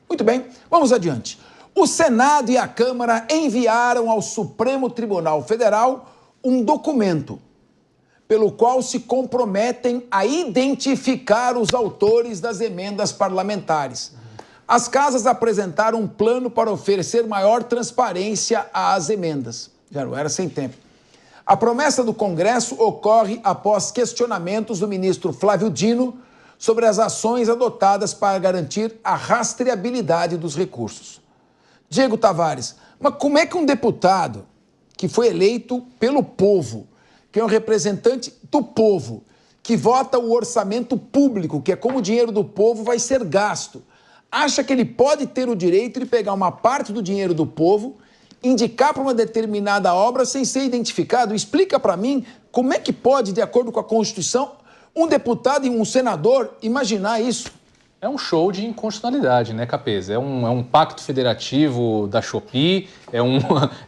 Muito bem, vamos adiante. O Senado e a Câmara enviaram ao Supremo Tribunal Federal um documento pelo qual se comprometem a identificar os autores das emendas parlamentares. As casas apresentaram um plano para oferecer maior transparência às emendas. Já não era sem tempo. A promessa do Congresso ocorre após questionamentos do ministro Flávio Dino sobre as ações adotadas para garantir a rastreabilidade dos recursos. Diego Tavares, mas como é que um deputado que foi eleito pelo povo, que é um representante do povo, que vota o orçamento público, que é como o dinheiro do povo vai ser gasto, acha que ele pode ter o direito de pegar uma parte do dinheiro do povo, indicar para uma determinada obra sem ser identificado? Explica para mim como é que pode, de acordo com a Constituição, um deputado e um senador imaginar isso. É um show de inconstitucionalidade, né, Capês? É um pacto federativo da Shopee, é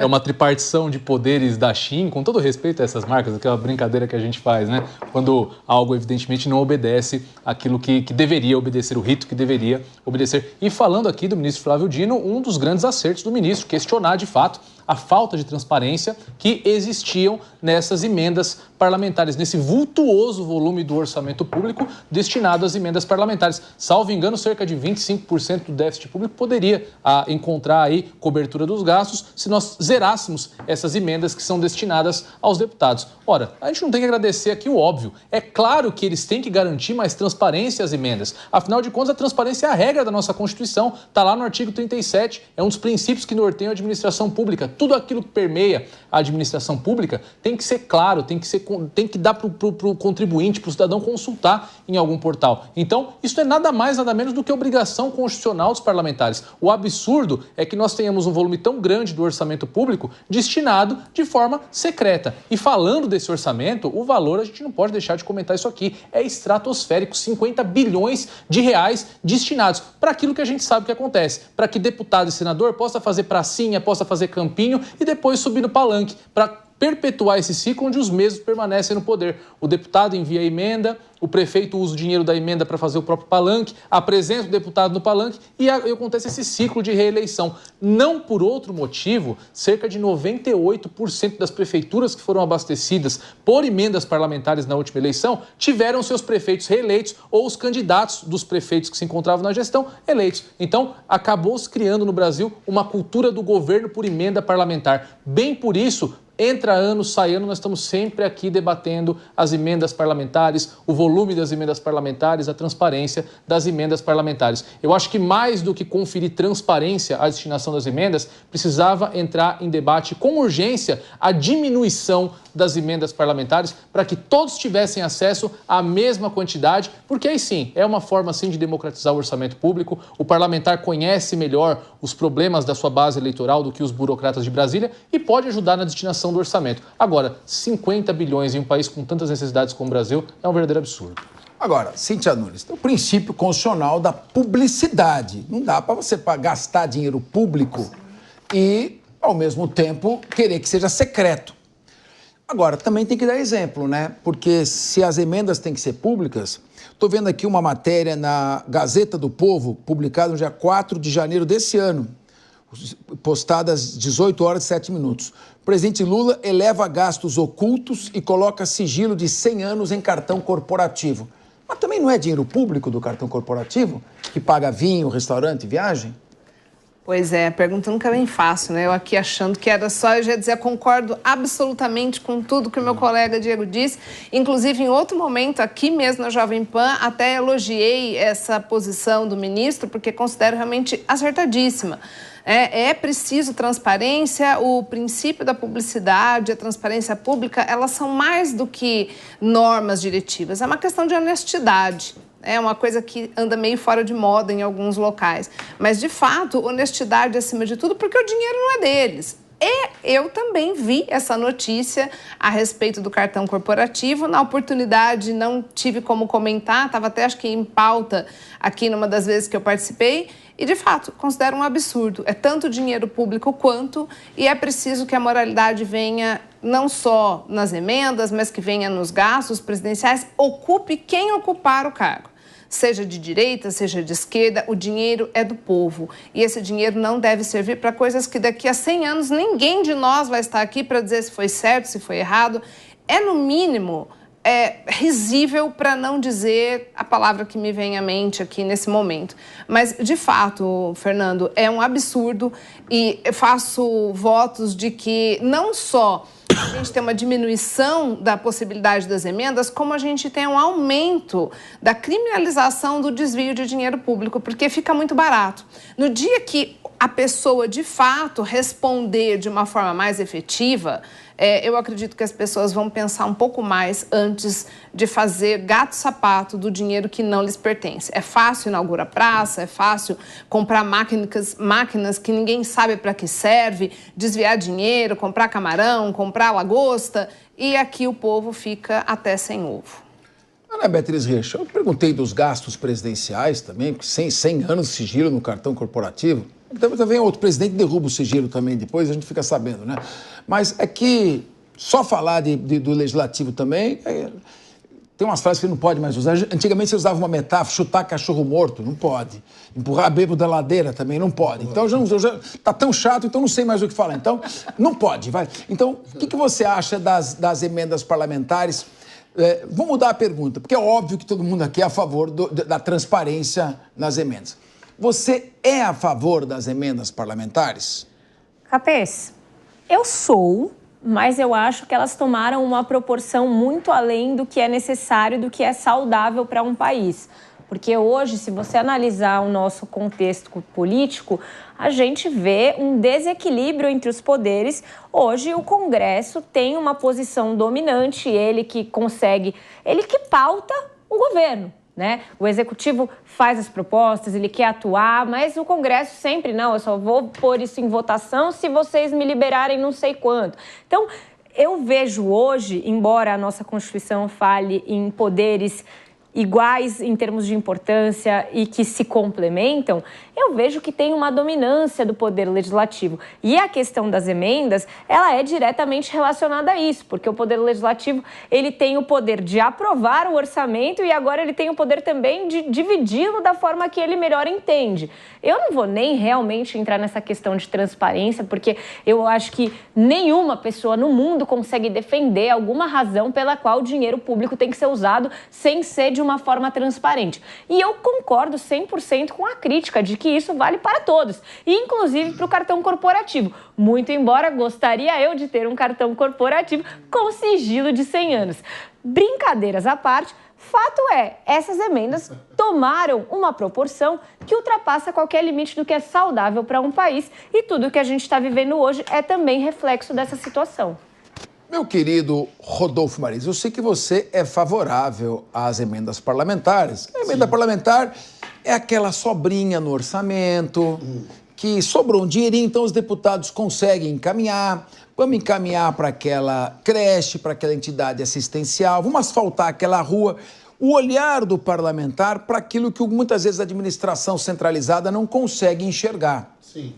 uma tripartição de poderes da Shein, com todo respeito a essas marcas, aquela brincadeira que a gente faz, né? Quando algo, evidentemente, não obedece aquilo que deveria obedecer, o rito que deveria obedecer. E falando aqui do ministro Flávio Dino, um dos grandes acertos do ministro, questionar, de fato, a falta de transparência que existiam nessas emendas parlamentares, nesse vultuoso volume do orçamento público destinado às emendas parlamentares. Salvo engano, cerca de 25% do déficit público poderia encontrar aí cobertura dos gastos se nós zerássemos essas emendas que são destinadas aos deputados. Ora, a gente não tem que agradecer aqui o óbvio. É claro que eles têm que garantir mais transparência às emendas. Afinal de contas, a transparência é a regra da nossa Constituição. Está lá no artigo 37, é um dos princípios que norteiam a administração pública. Tudo aquilo que permeia a administração pública tem que ser claro, tem que dar para o contribuinte, para o cidadão consultar em algum portal. Então, isso é nada mais, nada menos do que obrigação constitucional dos parlamentares. O absurdo é que nós tenhamos um volume tão grande do orçamento público destinado de forma secreta. E falando desse orçamento, o valor, a gente não pode deixar de comentar isso aqui, é estratosférico, 50 bilhões de reais destinados para aquilo que a gente sabe que acontece, para que deputado e senador possa fazer pracinha, possa fazer campinho e depois subir no palanque para perpetuar esse ciclo onde os mesmos permanecem no poder. O deputado envia a emenda, o prefeito usa o dinheiro da emenda para fazer o próprio palanque, apresenta o deputado no palanque e acontece esse ciclo de reeleição. Não por outro motivo, cerca de 98% das prefeituras que foram abastecidas por emendas parlamentares na última eleição tiveram seus prefeitos reeleitos ou os candidatos dos prefeitos que se encontravam na gestão eleitos. Então, acabou se criando no Brasil uma cultura do governo por emenda parlamentar. Bem por isso, entra ano, sai ano, nós estamos sempre aqui debatendo as emendas parlamentares, o volume das emendas parlamentares, a transparência das emendas parlamentares. Eu acho que mais do que conferir transparência à destinação das emendas, precisava entrar em debate com urgência a diminuição das emendas parlamentares para que todos tivessem acesso à mesma quantidade, porque aí sim, é uma forma assim de democratizar o orçamento público. O parlamentar conhece melhor os problemas da sua base eleitoral do que os burocratas de Brasília e pode ajudar na destinação do orçamento. Agora, 50 bilhões em um país com tantas necessidades como o Brasil é um verdadeiro absurdo. Agora, Cíntia Nunes, tem o princípio constitucional da publicidade. Não dá para você gastar dinheiro público e, ao mesmo tempo, querer que seja secreto. Agora, também tem que dar exemplo, né? Porque se as emendas têm que ser públicas, estou vendo aqui uma matéria na Gazeta do Povo, publicada no dia 4 de janeiro desse ano, postada às 18 horas e 7 minutos. O presidente Lula eleva gastos ocultos e coloca sigilo de 100 anos em cartão corporativo. Mas também não é dinheiro público do cartão corporativo, que paga vinho, restaurante, viagem? Pois é, a pergunta nunca é bem fácil, né? Eu aqui achando que era só, eu já ia dizer, concordo absolutamente com tudo que o meu colega Diego disse. Inclusive, em outro momento, aqui mesmo na Jovem Pan, até elogiei essa posição do ministro, porque considero realmente acertadíssima. É preciso transparência, o princípio da publicidade, a transparência pública, elas são mais do que normas diretivas, é uma questão de honestidade. É uma coisa que anda meio fora de moda em alguns locais. Mas, de fato, honestidade acima de tudo, porque o dinheiro não é deles. E eu também vi essa notícia a respeito do cartão corporativo. Na oportunidade, não tive como comentar, estava até, acho que, em pauta aqui numa das vezes que eu participei. E, de fato, considero um absurdo. É tanto dinheiro público quanto, e é preciso que a moralidade venha não só nas emendas, mas que venha nos gastos presidenciais, ocupe quem ocupar o cargo. seja de direita, seja de esquerda, o dinheiro é do povo. E esse dinheiro não deve servir para coisas que daqui a 100 anos ninguém de nós vai estar aqui para dizer se foi certo, se foi errado. É, no mínimo, risível, para não dizer a palavra que me vem à mente aqui nesse momento. Mas, de fato, Fernando, é um absurdo e eu faço votos de que não só a gente tem uma diminuição da possibilidade das emendas, como a gente tem um aumento da criminalização do desvio de dinheiro público, porque fica muito barato. No dia que a pessoa, de fato, responder de uma forma mais efetiva, eu acredito que as pessoas vão pensar um pouco mais antes de fazer gato-sapato do dinheiro que não lhes pertence. É fácil inaugurar praça, é fácil comprar máquinas que ninguém sabe para que serve, desviar dinheiro, comprar camarão, comprar lagosta, e aqui o povo fica até sem ovo. Ana Beatriz Reich, eu perguntei dos gastos presidenciais também, porque 100 anos de sigilo no cartão corporativo. Também outro presidente derruba o sigilo também depois, a gente fica sabendo, né? Mas é que só falar do legislativo também, tem umas frases que não pode mais usar. Antigamente você usava uma metáfora, chutar cachorro morto, não pode. Empurrar bêbado da ladeira também, não pode. Então tá tão chato, então não sei mais o que falar. Então, não pode, vai. Então, o que você acha das emendas parlamentares? Vou mudar a pergunta, porque é óbvio que todo mundo aqui é a favor da transparência nas emendas. Você é a favor das emendas parlamentares? Capês, eu sou, mas eu acho que elas tomaram uma proporção muito além do que é necessário, do que é saudável para um país. Porque hoje, se você analisar o nosso contexto político, a gente vê um desequilíbrio entre os poderes. Hoje, o Congresso tem uma posição dominante, ele que pauta o governo. Né? O Executivo faz as propostas, ele quer atuar, mas o Congresso sempre, não, eu só vou pôr isso em votação se vocês me liberarem não sei quanto. Então, eu vejo hoje, embora a nossa Constituição fale em poderes iguais em termos de importância e que se complementam, eu vejo que tem uma dominância do poder legislativo. E a questão das emendas, ela é diretamente relacionada a isso, porque o poder legislativo, ele tem o poder de aprovar o orçamento e agora ele tem o poder também de dividi-lo da forma que ele melhor entende. Eu não vou nem realmente entrar nessa questão de transparência, porque eu acho que nenhuma pessoa no mundo consegue defender alguma razão pela qual o dinheiro público tem que ser usado sem ser de uma forma transparente. E eu concordo 100% com a crítica de que isso vale para todos, inclusive para o cartão corporativo. Muito embora gostaria eu de ter um cartão corporativo com sigilo de 100 anos. Brincadeiras à parte, fato é, essas emendas tomaram uma proporção que ultrapassa qualquer limite do que é saudável para um país e tudo que a gente está vivendo hoje é também reflexo dessa situação. Meu querido Rodolfo Marins, eu sei que você é favorável às emendas parlamentares. A emenda parlamentar é aquela sobrinha no orçamento, que sobrou um dinheirinho, então os deputados conseguem encaminhar. Vamos encaminhar para aquela creche, para aquela entidade assistencial, vamos asfaltar aquela rua. O olhar do parlamentar para aquilo que muitas vezes a administração centralizada não consegue enxergar. Sim.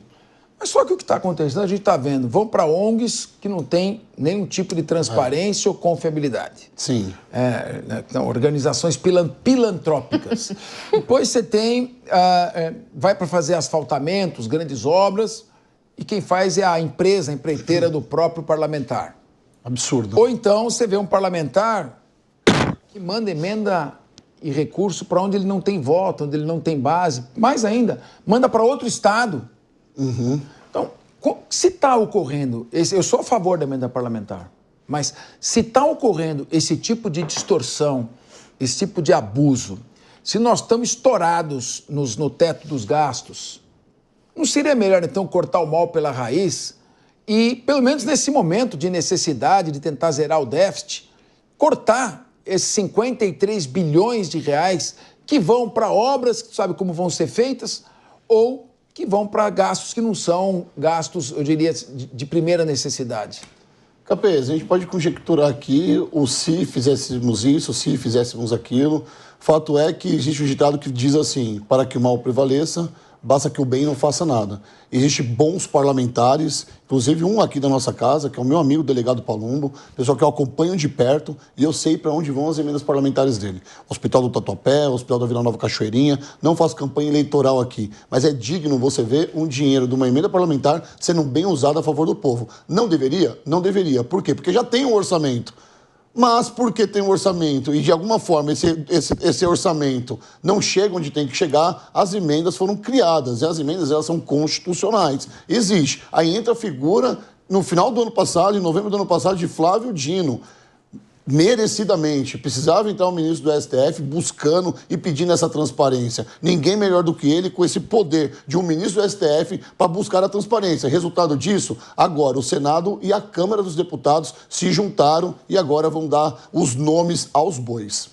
Mas só que o que está acontecendo, a gente está vendo, vão para ONGs que não tem nenhum tipo de transparência ou confiabilidade. Sim. Organizações filantrópicas. Depois você tem, vai para fazer asfaltamentos, grandes obras, e quem faz é a empreiteira do próprio parlamentar. Absurdo. Ou então você vê um parlamentar que manda emenda e recurso para onde ele não tem voto, onde ele não tem base. Mais ainda, manda para outro estado. Uhum. Então, se está ocorrendo, eu sou a favor da emenda parlamentar, mas se está ocorrendo esse tipo de distorção, esse tipo de abuso, se nós estamos estourados no teto dos gastos, não seria melhor, então, cortar o mal pela raiz e, pelo menos nesse momento de necessidade de tentar zerar o déficit, cortar esses 53 bilhões de reais que vão para obras que sabe como vão ser feitas ou que vão para gastos que não são gastos, eu diria, de primeira necessidade. Capês, a gente pode conjecturar aqui o se fizéssemos isso, se fizéssemos aquilo. Fato é que existe um ditado que diz assim, para que o mal prevaleça, basta que o bem não faça nada. Existem bons parlamentares, inclusive um aqui da nossa casa, que é o meu amigo, o delegado Palumbo, pessoal que eu acompanho de perto e eu sei para onde vão as emendas parlamentares dele. Hospital do Tatuapé, Hospital da Vila Nova Cachoeirinha, não faço campanha eleitoral aqui, mas é digno você ver um dinheiro de uma emenda parlamentar sendo bem usado a favor do povo. Não deveria? Não deveria. Por quê? Porque já tem um orçamento. Mas porque tem um orçamento e, de alguma forma, esse orçamento não chega onde tem que chegar, as emendas foram criadas. E as emendas, elas são constitucionais. Existe. Aí entra a figura, no final do ano passado, em novembro do ano passado, de Flávio Dino. Merecidamente. Precisava entrar o ministro do STF buscando e pedindo essa transparência. Ninguém melhor do que ele com esse poder de um ministro do STF para buscar a transparência. Resultado disso, agora o Senado e a Câmara dos Deputados se juntaram e agora vão dar os nomes aos bois.